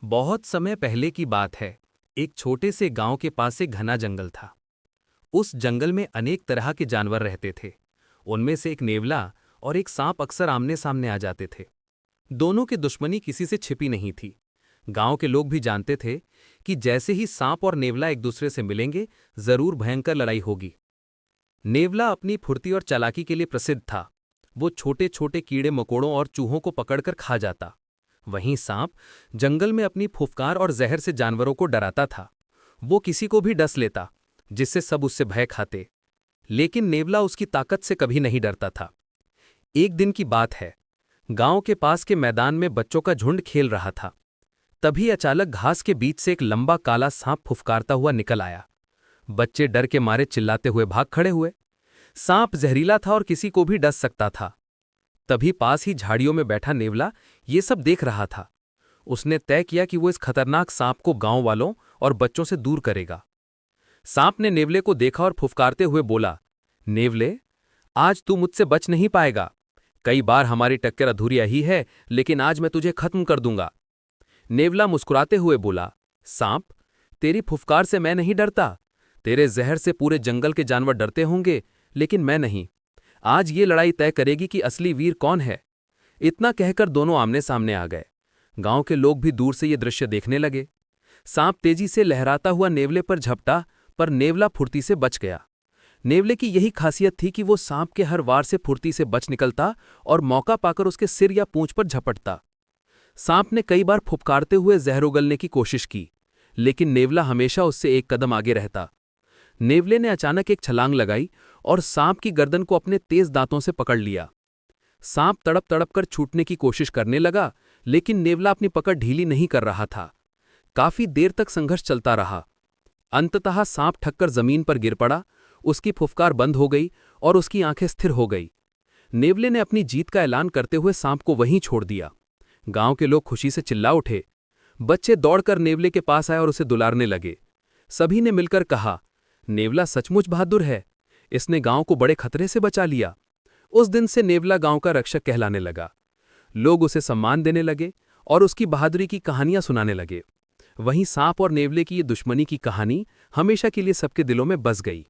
बहुत समय पहले की बात है। एक छोटे से गांव के पास एक घना जंगल था। उस जंगल में अनेक तरह के जानवर रहते थे। उनमें से एक नेवला और एक सांप अक्सर आमने सामने आ जाते थे। दोनों की दुश्मनी किसी से छिपी नहीं थी। गांव के लोग भी जानते थे कि जैसे ही सांप और नेवला एक दूसरे से मिलेंगे, जरूर भयंकर लड़ाई होगी। नेवला अपनी फुर्ती और चालाकी के लिए प्रसिद्ध था। वो छोटे छोटे कीड़े मकोड़ों और चूहों को पकड़कर खा जाता। वहीं सांप जंगल में अपनी फुफकार और जहर से जानवरों को डराता था। वो किसी को भी डस लेता, जिससे सब उससे भय खाते। लेकिन नेवला उसकी ताकत से कभी नहीं डरता था। एक दिन की बात है। गांव के पास के मैदान में बच्चों का झुंड खेल रहा था। तभी अचानक घास के बीच से एक लंबा काला सांप फुफकारता हुआ निकल आया। बच्चे डर के मारे चिल्लाते हुए भाग खड़े हुए। सांप जहरीला था और किसी को भी डस सकता था। तभी पास ही झाड़ियों में बैठा नेवला ये सब देख रहा था। उसने तय किया कि वो इस खतरनाक सांप को गांव वालों और बच्चों से दूर करेगा। सांप ने नेवले को देखा और फुफकारते हुए बोला, नेवले, आज तू मुझसे बच नहीं पाएगा। कई बार हमारी टक्कर अधूरी ही है, लेकिन आज मैं तुझे खत्म कर दूंगा। नेवला मुस्कुराते हुए बोला, सांप, तेरी फुफकार से मैं नहीं डरता। तेरे जहर से पूरे जंगल के जानवर डरते होंगे, लेकिन मैं नहीं। आज ये लड़ाई तय करेगी कि असली वीर कौन है। इतना कहकर दोनों आमने सामने आ गए। गांव के लोग भी दूर से ये दृश्य देखने लगे। सांप तेजी से लहराता हुआ नेवले पर झपटा, पर नेवला फुर्ती से बच गया। नेवले की यही खासियत थी कि वो सांप के हर वार से फुर्ती से बच निकलता और मौका पाकर उसके सिर या पूंछ पर झपटता। सांप ने कई बार फुफकारते हुए जहर उगलने की कोशिश की, लेकिन नेवला हमेशा उससे एक कदम आगे रहता। नेवले ने अचानक एक छलांग लगाई और सांप की गर्दन को अपने तेज दांतों से पकड़ लिया। सांप तड़प तड़प कर छूटने की कोशिश करने लगा, लेकिन नेवला अपनी पकड़ ढीली नहीं कर रहा था। काफी देर तक संघर्ष चलता रहा। अंततः सांप ठक्कर जमीन पर गिर पड़ा। उसकी फुफकार बंद हो गई और उसकी आंखें स्थिर हो गई। नेवले ने अपनी जीत का ऐलान करते हुए सांप को वहीं छोड़ दिया। गांव के लोग खुशी से चिल्ला उठे। बच्चे दौड़कर नेवले के पास आए और उसे दुलारने लगे। सभी ने मिलकर कहा, नेवला सचमुच बहादुर है। इसने गांव को बड़े खतरे से बचा लिया। उस दिन से नेवला गांव का रक्षक कहलाने लगा। लोग उसे सम्मान देने लगे और उसकी बहादुरी की कहानियां सुनाने लगे। वहीं सांप और नेवले की ये दुश्मनी की कहानी हमेशा के लिए सबके दिलों में बस गई।